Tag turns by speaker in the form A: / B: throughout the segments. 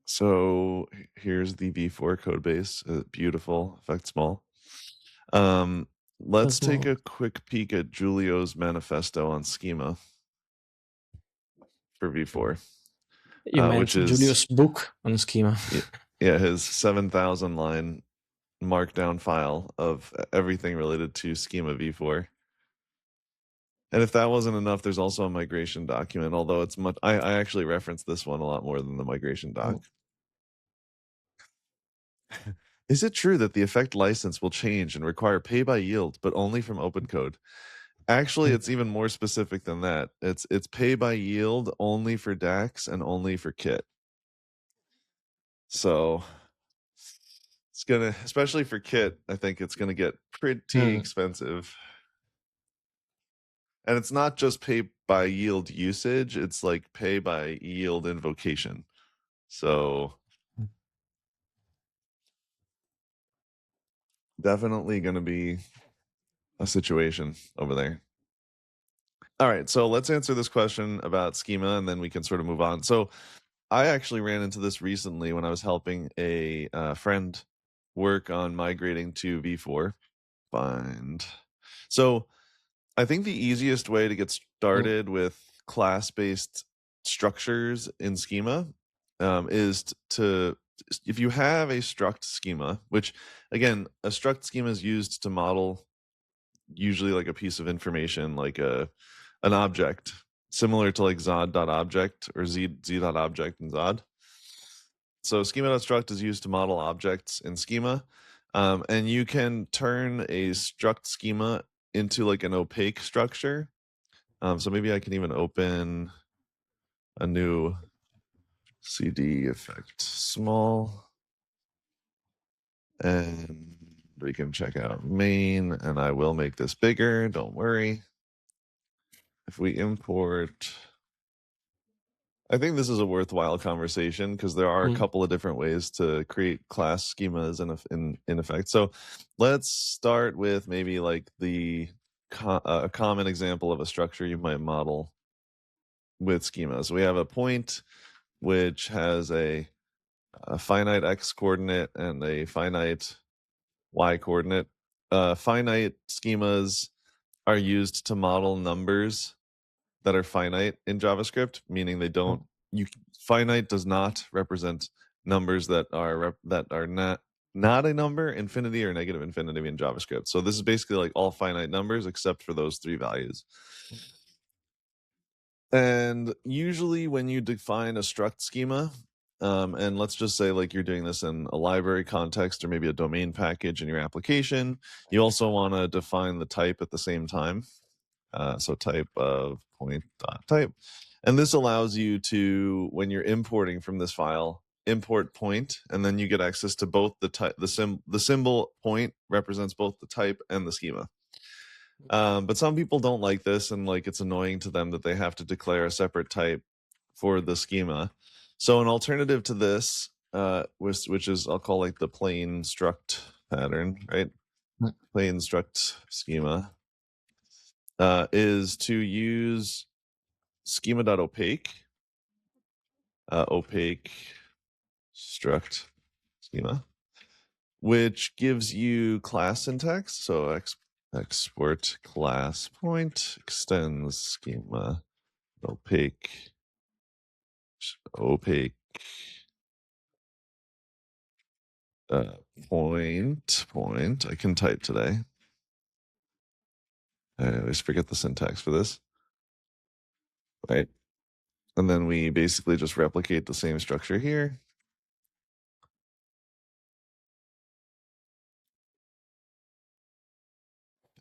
A: So here's the v4 code base. Beautiful, effect small. Let's take a quick peek at Julio's manifesto on schema for v4.
B: You meant
A: which is
B: Julio's book on schema.
A: Yeah, his 7,000 line markdown file of everything related to schema v4. And if that wasn't enough, there's also a migration document, although it's much. I actually reference this one a lot more than the migration doc. Is it true that the effect license will change and require pay by yield, but only from open code? Actually, it's even more specific than that. It's pay by yield only for DAX and only for Kit. So it's gonna, especially for Kit, I think it's gonna get pretty expensive. And it's not just pay by yield usage, it's like pay by yield invocation. So definitely going to be a situation over there. All right, so let's answer this question about schema and then we can sort of move on. So I actually ran into this recently when I was helping a friend work on migrating to v4. So I think the easiest way to get started with class-based structures in schema is to, if you have a struct schema, which again, a struct schema is used to model usually like a piece of information, like an object, similar to like zod.object or z.object in Zod. So schema.struct is used to model objects in schema, and you can turn a struct schema into like an opaque structure. So maybe I can even open a new CD effect small, and we can check out main, and I will make this bigger, don't worry. If we import, I think this is a worthwhile conversation because there are a couple of different ways to create class schemas in effect. So let's start with maybe like a common example of a structure you might model with schemas. We have a point which has a finite x coordinate and a finite y coordinate. Finite schemas are used to model numbers that are finite in JavaScript, meaning they don't. Finite does not represent numbers that are not a number, infinity or negative infinity in JavaScript. So this is basically like all finite numbers except for those three values. And usually when you define a struct schema, and let's just say like you're doing this in a library context or maybe a domain package in your application, you also want to define the type at the same time. So type of point.type. And this allows you to, when you're importing from this file, import point, and then you get access to both the type, the symbol point represents both the type and the schema. But some people don't like this, and like it's annoying to them that they have to declare a separate type for the schema. So an alternative to this, which is I'll call like the plain struct pattern, right? Plain struct schema, is to use schema.opaque, opaque struct schema, which gives you class syntax. So export class point extends schema opaque point. I can type today. I always forget the syntax for this. Right. And then we basically just replicate the same structure here.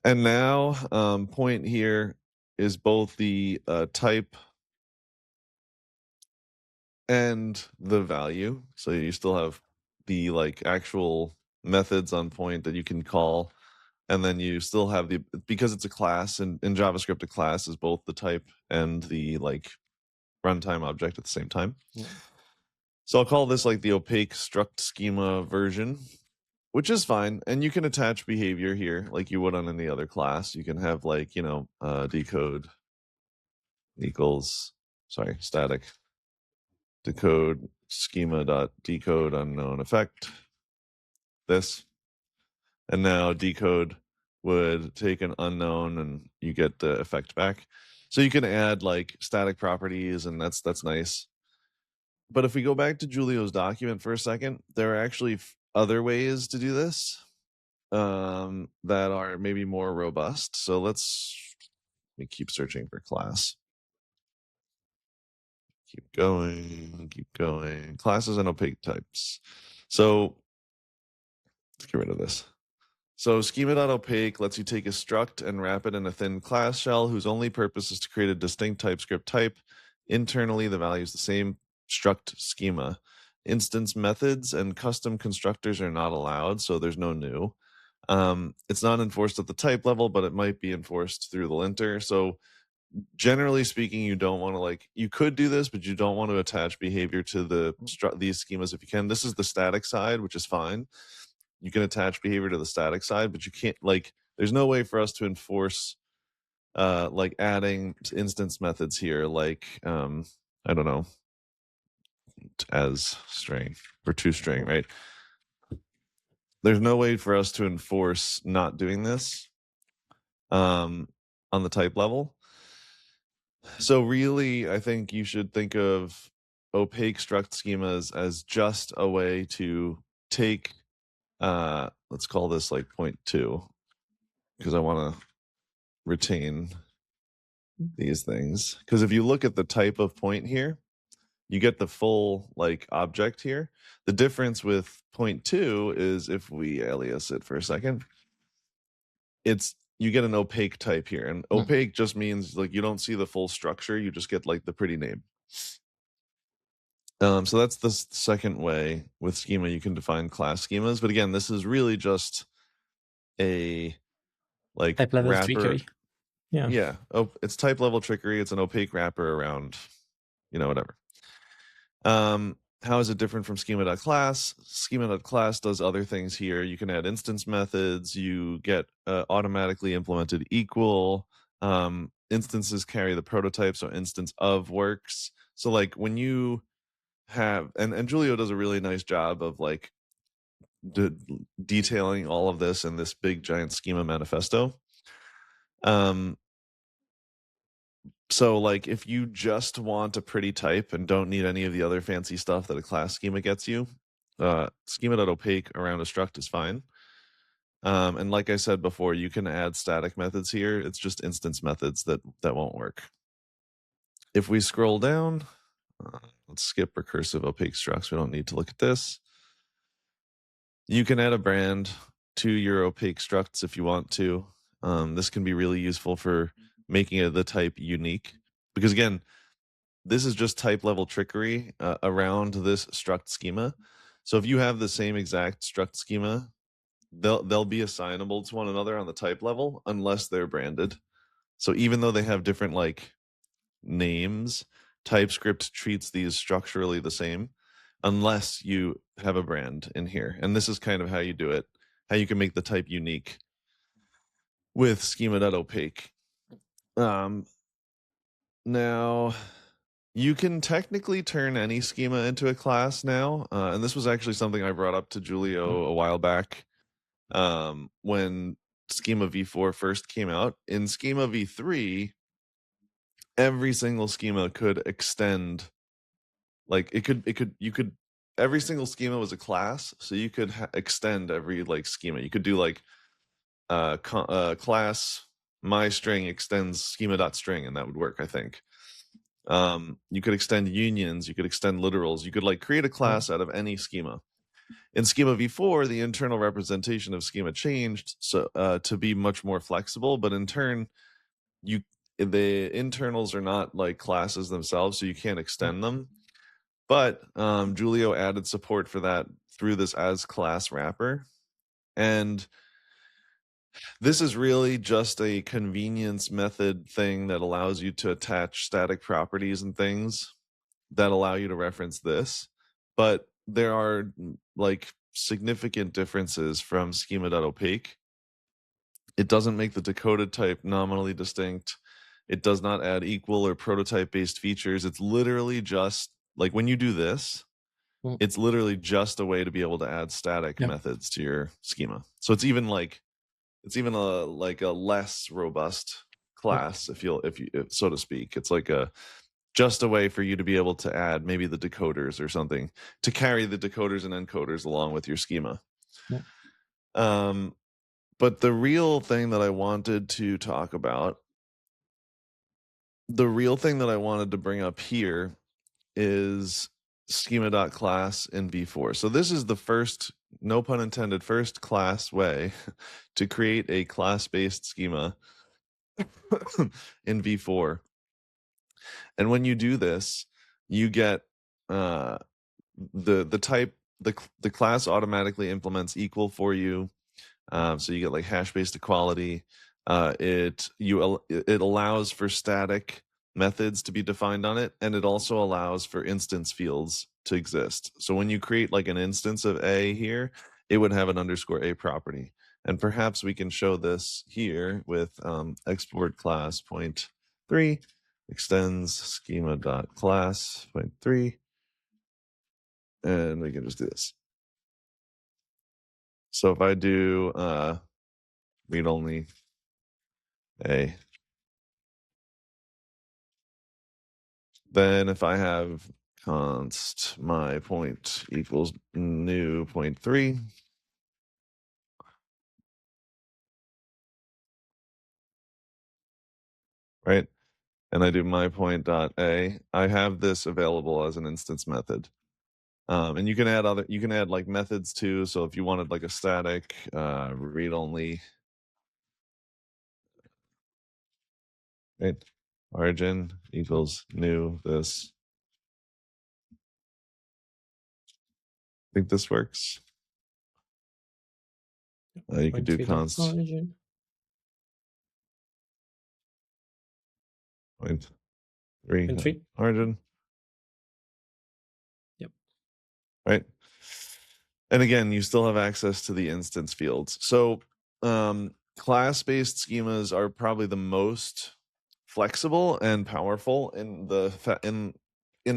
A: And now point here is both the type and the value. So you still have the like actual methods on point that you can call. And then you still have because it's a class, and in JavaScript, a class is both the type and the like runtime object at the same time. Yeah. So I'll call this like the opaque struct schema version, which is fine. And you can attach behavior here like you would on any other class. You can have like, decode equals, static decode schema.decode unknown effect, this. And now decode would take an unknown and you get the effect back. So you can add like static properties, and that's nice. But if we go back to Julio's document for a second, there are actually other ways to do this that are maybe more robust. So let me keep searching for class. Keep going. Classes and opaque types. So let's get rid of this. So schema.opaque lets you take a struct and wrap it in a thin class shell whose only purpose is to create a distinct TypeScript type. Internally, the value is the same struct schema. Instance methods and custom constructors are not allowed, so there's no new. It's not enforced at the type level, but it might be enforced through the linter. So generally speaking, you don't want to you could do this, but you don't want to attach behavior to these schemas if you can. This is the static side, which is fine. You can attach behavior to the static side, but you can't there's no way for us to enforce adding instance methods here, I don't know, as string or toString, right? There's no way for us to enforce not doing this on the type level. So really, I think you should think of opaque struct schemas as just a way to take, let's call this like 0.2, because I want to retain these things. Because if you look at the type of point here, you get the full object here. The difference with 0.2 is if we alias it for a second, you get an opaque type here, and opaque just means you don't see the full structure, you just get the pretty name. So that's the second way with schema you can define class schemas. But again, this is really just a
B: type level
A: wrapper.
B: trickery.
A: Yeah. Oh, it's type level trickery. It's an opaque wrapper around, whatever. How is it different from schema.class? Schema.class does other things here. You can add instance methods. You get automatically implemented equal. Instances carry the prototype, so instance of works. So when you have, and Julio does a really nice job of detailing all of this in this big giant schema manifesto. So if you just want a pretty type and don't need any of the other fancy stuff that a class schema gets you, schema.opaque around a struct is fine. And like I said before, you can add static methods here. It's just instance methods that won't work. If we scroll down, let's skip recursive opaque structs. We don't need to look at this. You can add a brand to your opaque structs if you want to. This can be really useful for making the type unique, because again, this is just type level trickery around this struct schema. So if you have the same exact struct schema, they'll be assignable to one another on the type level unless they're branded. So even though they have different names, TypeScript treats these structurally the same unless you have a brand in here. And this is kind of how you do it, how you can make the type unique with schema.opaque. Now, you can technically turn any schema into a class now. And this was actually something I brought up to Julio a while back when Schema v4 first came out. In Schema v3, every single schema could extend, every single schema was a class, so you could extend every schema. You could do class my string extends schema.string, and that would work, I think. You could extend unions, you could extend literals, you could create a class out of any schema. In Schema v4, the internal representation of schema changed to be much more flexible, but in turn, the internals are not classes themselves, so you can't extend them. But Julio added support for that through this as class wrapper. And this is really just a convenience method thing that allows you to attach static properties and things that allow you to reference this. But there are significant differences from schema.opaque. It doesn't make the decoded type nominally distinct. It does not add equal or prototype based features. It's literally just when you do this, It's literally just a way to be able to add static methods to your schema. So it's even a less robust class, if so to speak. It's like just a way for you to be able to add maybe the decoders or something to carry the decoders and encoders along with your schema. But the real thing that I wanted to talk about, the real thing that I wanted to bring up here is Schema.class in V4. So this is the first, no pun intended, first class way to create a class-based schema in V4. And when you do this, you get the type, the class automatically implements equal for you. So you get like hash-based equality. It allows for static methods to be defined on it, and it also allows for instance fields to exist. So when you create like an instance of A here, it would have an _A property. And perhaps we can show this here with export class point 3 extends schema.class point 3, and we can just do this. So if I do read only A, then if I have const my point equals new point 3, right? And I do my point dot A, I have this available as an instance method. And you can add like methods too. So if you wanted like a static read only, right? Origin equals new this. I think this works. You could do const
B: origin.
A: point 3 origin.
B: Yep.
A: Right. And again, you still have access to the instance fields. So class-based schemas are probably the most flexible and powerful in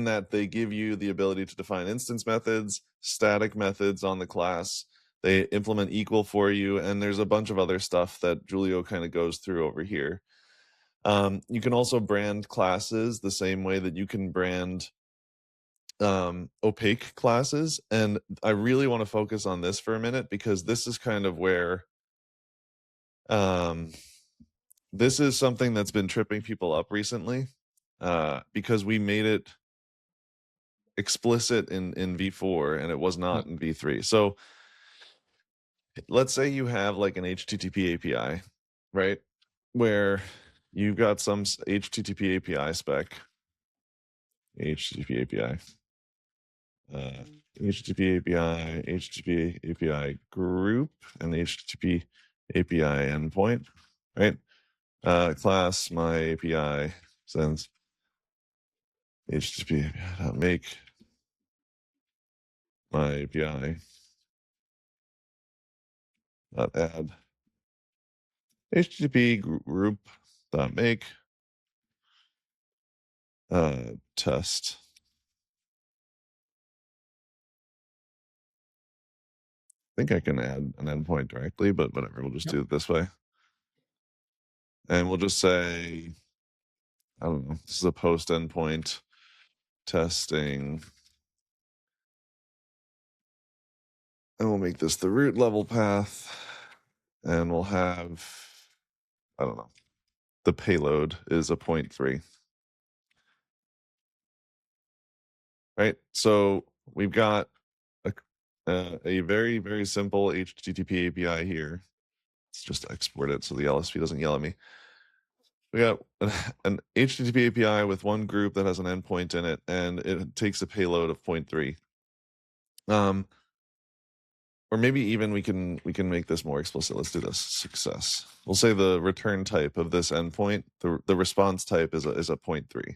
A: that they give you the ability to define instance methods, static methods on the class. They implement equal for you, and there's a bunch of other stuff that Julio kind of goes through over here. You can also brand classes the same way that you can brand opaque classes. And I really want to focus on this for a minute, because this is kind of where this is something that's been tripping people up recently, because we made it explicit in V4 and it was not in V3. So let's say you have like an HTTP API, right? Where you've got some HTTP API spec, HTTP API, HTTP API, HTTP API group, and HTTP API endpoint, right? Class my API sends HTTP API make my API add HTTP group make test. I think I can add an endpoint directly, but whatever, we'll just do it this way. And we'll just say, I don't know, this is a post endpoint testing. And we'll make this the root level path. And we'll have, I don't know, the payload is a point 3. Right? So we've got a very, very simple HTTP API here. Let's just export it so the LSP doesn't yell at me. We got an HTTP API with one group that has an endpoint in it, and it takes a payload of 0.3. Or maybe even we can make this more explicit. Let's do this. Success. We'll say the return type of this endpoint, the response type is a 0.3.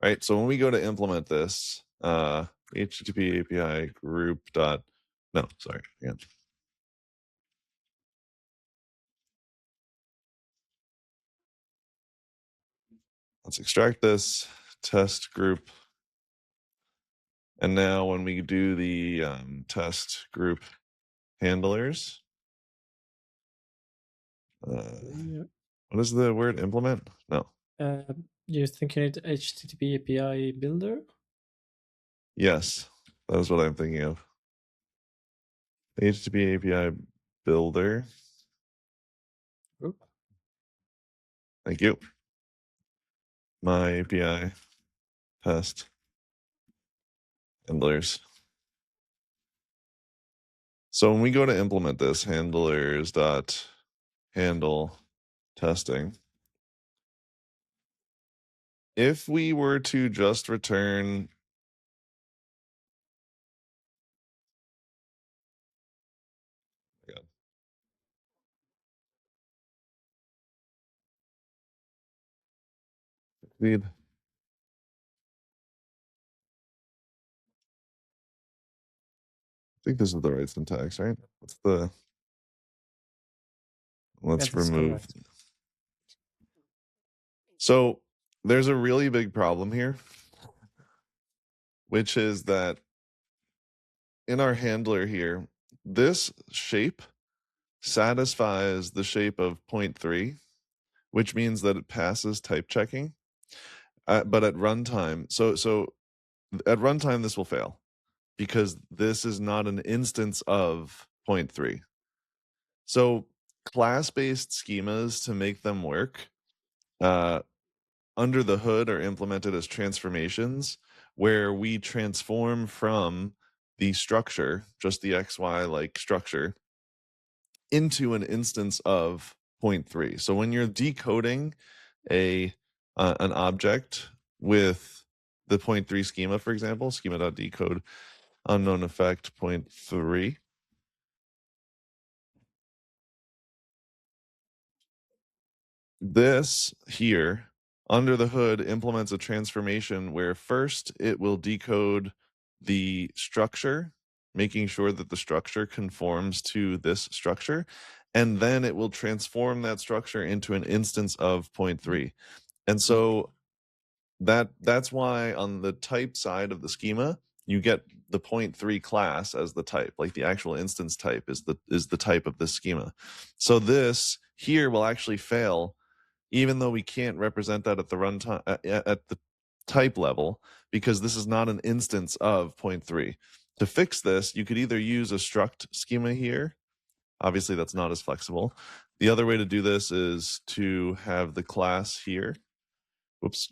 A: Right? So when we go to implement this, HTTP API group dot, no, sorry, again. Let's extract this test group And now when we do the test group handlers, what is the word? Implement? No.
B: You think you need HTTP API builder?
A: Yes, that is what I'm thinking of. HTTP API builder.
B: Oop.
A: Thank you. My API test handlers. So when we go to implement this, handlers dot handle testing, if we were to just return lead. I think this is the right syntax, right? What's the let's remove.
B: Correct.
A: So there's a really big problem here, which is that in our handler here, this shape satisfies the shape of 0.3, which means that it passes type checking. But at runtime, so at runtime, this will fail because this is not an instance of 0.3. So class-based schemas, to make them work, under the hood are implemented as transformations where we transform from the structure, just the XY like structure, into an instance of 0.3. So when you're decoding an object with the 0.3 schema, for example, schema.decode unknown effect 0.3, this here under the hood implements a transformation where first it will decode the structure, making sure that the structure conforms to this structure, and then it will transform that structure into an instance of 0.3. And so that's why on the type side of the schema, you get the 0.3 class as the type, like the actual instance type is the type of this schema. So this here will actually fail even though we can't represent that at the runtime at the type level, because this is not an instance of 0.3. To fix this, you could either use a struct schema here. Obviously, that's not as flexible. The other way to do this is to have the class here. Whoops.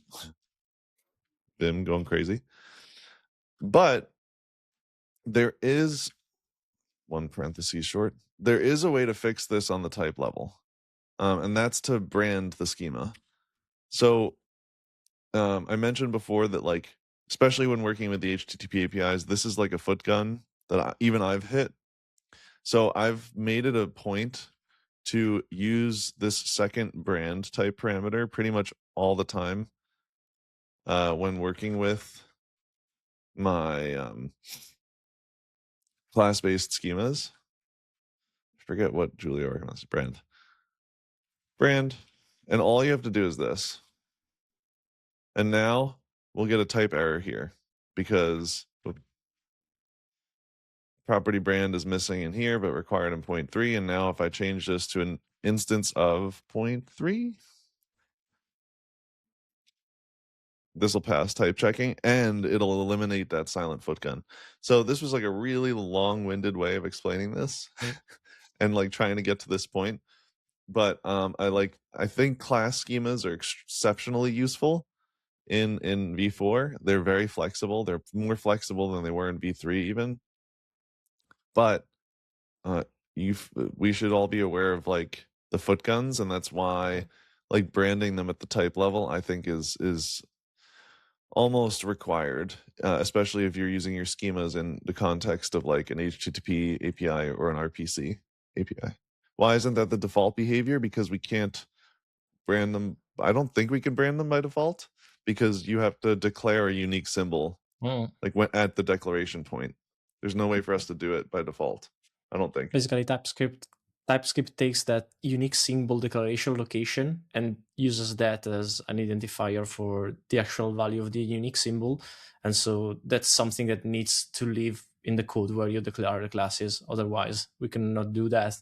A: Vim going crazy. But there is one parenthesis short. There is a way to fix this on the type level, and that's to brand the schema. So I mentioned before that, like, especially when working with the HTTP APIs, this is like a foot gun that even I've hit. So I've made it a point to use this second brand type parameter pretty much all the time when working with my class-based schemas. I forget what Julia organized. Brand. And all you have to do is this. And now we'll get a type error here because property brand is missing in here, but required in 0.3. And now if I change this to an instance of 0.3, this will pass type checking and it'll eliminate that silent foot gun. So this was like a really long-winded way of explaining this and like trying to get to this point. But I think class schemas are exceptionally useful in V4. They're very flexible. They're more flexible than they were in V3 even. But we should all be aware of like the foot guns, and that's why like branding them at the type level I think is almost required, especially if you're using your schemas in the context of like an HTTP API or an RPC API. Why isn't that the default behavior? Because we can't brand them. I don't think we can brand them by default because you have to declare a unique symbol like when at the declaration point. There's no way for us to do it by default. I don't think.
B: Basically TypeScript TypeScript takes that unique symbol declaration location and uses that as an identifier for the actual value of the unique symbol. And so that's something that needs to live in the code where you declare the classes. Otherwise, we cannot do that.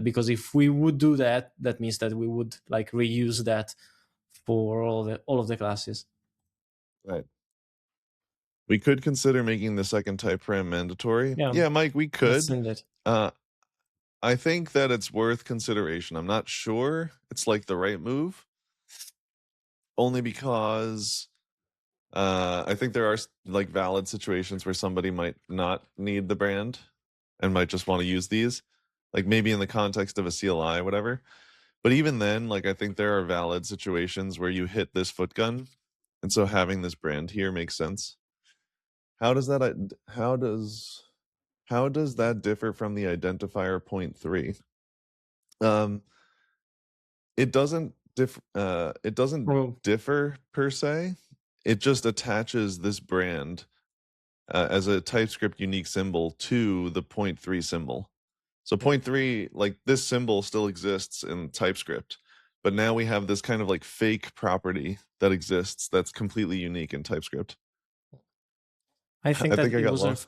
B: Because if we would do that, that means that we would like reuse that for all of the classes.
A: Right. We could consider making the second type param mandatory. Yeah, Mike, we
B: Let's
A: could.
B: send it.
A: I think that it's worth consideration. I'm not sure it's like the right move, only because I think there are like valid situations where somebody might not need the brand and might just want to use these, like maybe in the context of a CLI, whatever. But even then, like I think there are valid situations where you hit this foot gun, and so having this brand here makes sense. How does that differ from the identifier point 3? It doesn't differ per se. It just attaches this brand as a TypeScript unique symbol to the point 3 symbol. So point 3, like this symbol still exists in TypeScript, but now we have this kind of like fake property that exists that's completely unique in TypeScript.
B: I think that
A: I got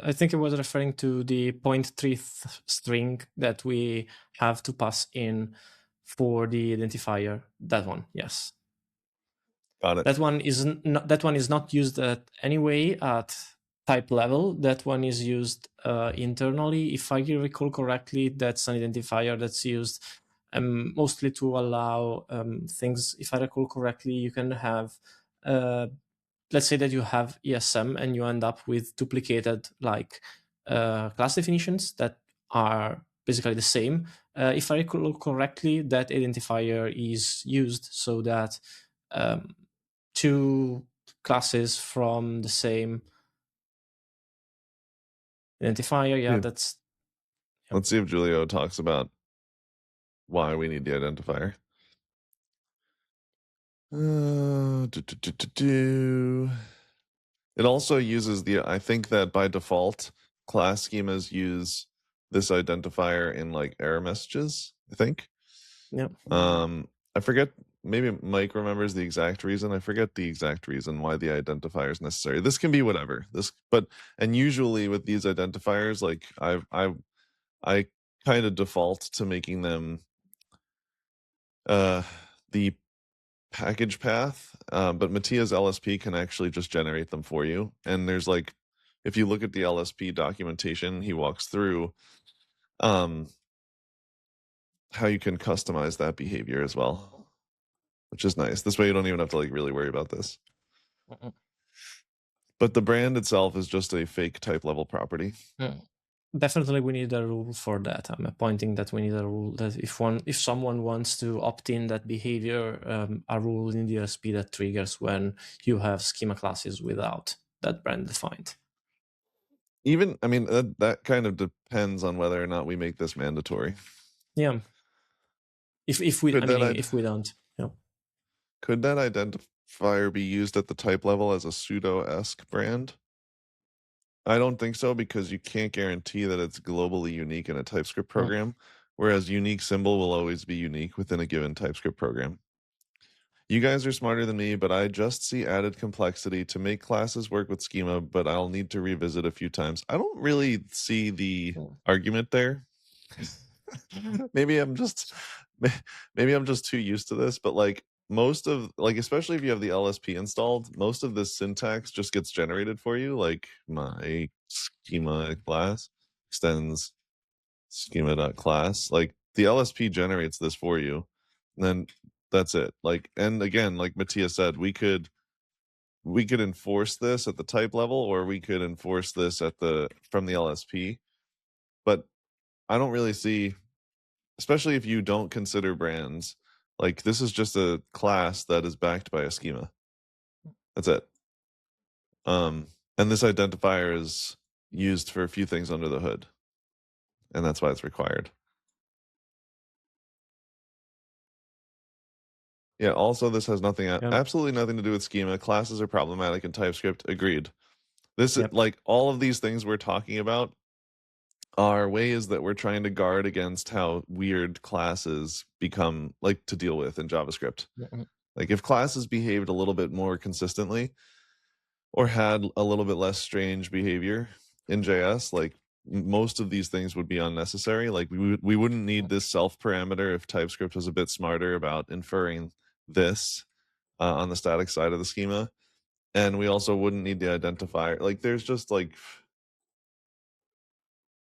B: I think it was referring to the point 3 string that we have to pass in for the identifier. That one, yes.
A: Got it.
B: That one is not used anyway at type level. That one is used internally. If I recall correctly, that's an identifier that's used mostly to allow things. If I recall correctly, you can have let's say that you have ESM and you end up with duplicated like class definitions that are basically the same. If I recall correctly, that identifier is used so that two classes from the same identifier,
A: Yeah.
B: that's...
A: Let's see if Julio talks about why we need the identifier. It also uses I think that by default, class schemas use this identifier in like error messages, I think.
B: Yep.
A: I forget, maybe Mike remembers the exact reason. I forget the exact reason why the identifier is necessary. This can be whatever. And usually with these identifiers, like I kind of default to making them the package path, but Mattia's LSP can actually just generate them for you. And there's like, if you look at the LSP documentation, he walks through how you can customize that behavior as well, which is nice. This way you don't even have to like really worry about this. But the brand itself is just a fake type level property.
B: Definitely we need a rule for that. I'm pointing that we need a rule that if someone wants to opt in that behavior, a rule in the LSP that triggers when you have schema classes without that brand defined.
A: Even, I mean, that kind of depends on whether or not we make this mandatory.
B: Yeah. If we don't, yeah.
A: Could that identifier be used at the type level as a pseudo-esque brand? I don't think so, because you can't guarantee that it's globally unique in a TypeScript program, whereas unique symbol will always be unique within a given TypeScript program. You guys are smarter than me, but I just see added complexity to make classes work with schema, but I'll need to revisit a few times. I don't really see the argument there. maybe I'm just too used to this, but like most of, like, especially if you have the LSP installed, most of this syntax just gets generated for you. Like my schema class extends schema.class. Like the LSP generates this for you. And then that's it. Like, and again, like Mattia said, we could enforce this at the type level, or we could enforce this from the LSP. But I don't really see, especially if you don't consider brands, like this is just a class that is backed by a schema. That's it. And this identifier is used for a few things under the hood, and that's why it's required. Yeah, also this has absolutely nothing to do with schema. Classes are problematic in TypeScript. Agreed. This is like all of these things we're talking about are ways that we're trying to guard against how weird classes become like to deal with in JavaScript.
B: Mhm.
A: Like if classes behaved a little bit more consistently or had a little bit less strange behavior in JS, like most of these things would be unnecessary. Like we wouldn't need this self parameter if TypeScript was a bit smarter about inferring this on the static side of the schema. And we also wouldn't need the identifier. Like there's just like,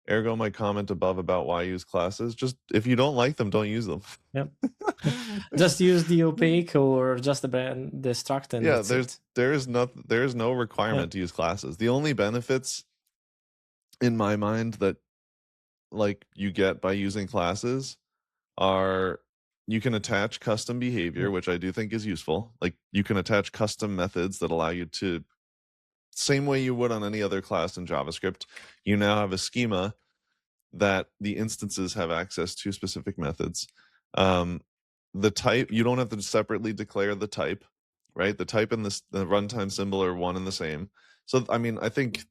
A: ergo my comment above about why use classes. Just if you don't like them, don't use them.
B: Yep. Just use the opaque or just the struct, and
A: Yeah,
B: that's it.
A: there's no
B: Yeah.
A: requirement to use classes. The only benefits in my mind that like you get by using classes are you can attach custom behavior,
B: Mm.
A: which I do think is useful. Like you can attach custom methods that allow you to, same way you would on any other class in JavaScript, you now have a schema that the instances have access to specific methods. The type, you don't have to separately declare the type, right? The type and the runtime symbol are one and the same. So, I mean, I think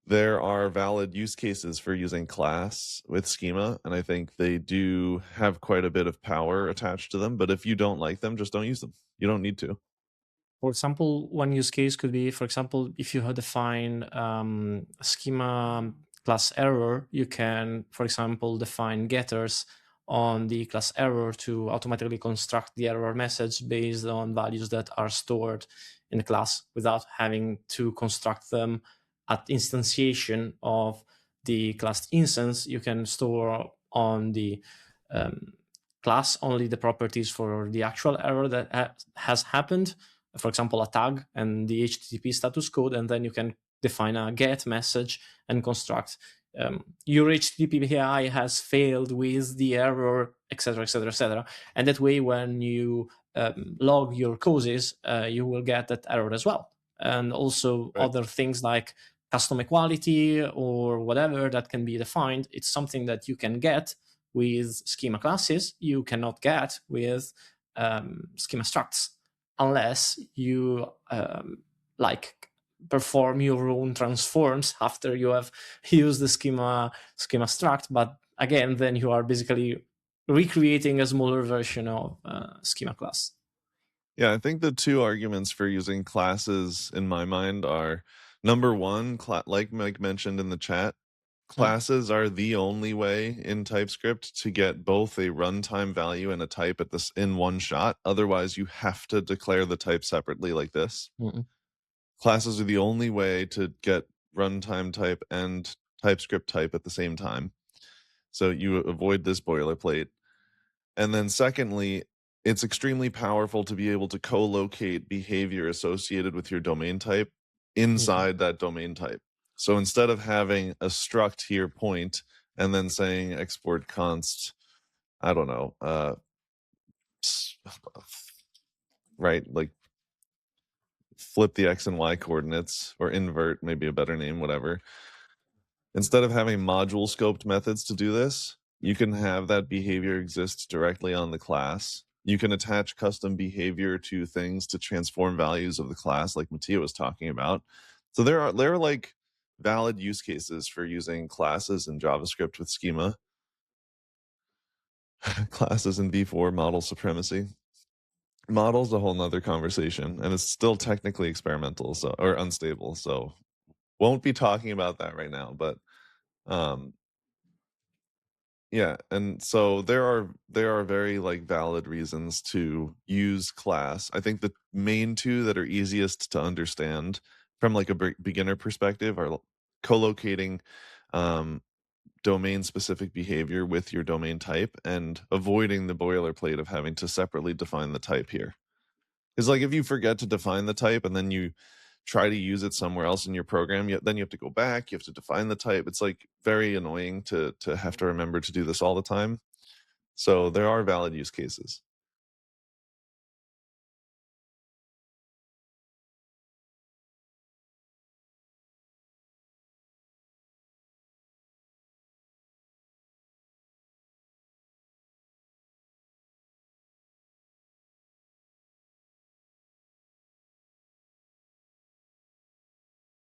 A: there are valid use cases for using class with schema, and I think they do have quite a bit of power attached to them. But if you don't like them, just don't use them. You don't need to.
B: For example, one use case could be, for example, if you define schema class error, you can, for example, define getters on the class error to automatically construct the error message based on values that are stored in the class without having to construct them at instantiation of the class instance. You can store on the class only the properties for the actual error that has happened, for example, a tag and the HTTP status code, and then you can define a get message and construct your HTTP API has failed with the error, etc., etc., etc. And that way, when you log your causes, you will get that error as well. And also
A: Right.
B: other things like custom equality or whatever that can be defined. It's something that you can get with schema classes. You cannot get with schema structs unless you like perform your own transforms after you have used the schema struct. But again, then you are basically recreating a smaller version of schema class.
A: Yeah, I think the two arguments for using classes in my mind are number one, like Mike mentioned in the chat,
B: Mm.
A: classes are the only way in TypeScript to get both a runtime value and a type at this in one shot. Otherwise, you have to declare the type separately like this.
B: Mm-mm.
A: Classes are the only way to get runtime type and TypeScript type at the same time. So you avoid this boilerplate. And then secondly, it's extremely powerful to be able to co-locate behavior associated with your domain type inside that domain type. So instead of having a struct here point and then saying export const, I don't know, right, like flip the x and y coordinates or invert, maybe a better name, whatever. Instead of having module scoped methods to do this, you can have that behavior exist directly on the class. You can attach custom behavior to things to transform values of the class, like Mattia was talking about. So there are like valid use cases for using classes in JavaScript with schema. Classes in V4 model supremacy. Model's a whole nother conversation, and it's still technically experimental, so or unstable. So won't be talking about that right now, but um yeah, and so there are very like valid reasons to use class. I think the main two that are easiest to understand from like a beginner perspective are co-locating domain specific behavior with your domain type and avoiding the boilerplate of having to separately define the type here. Because like if you forget to define the type and then you try to use it somewhere else in your program, then you have to go back, you have to define the type. It's like very annoying to have to remember to do this all the time. So there are valid use cases.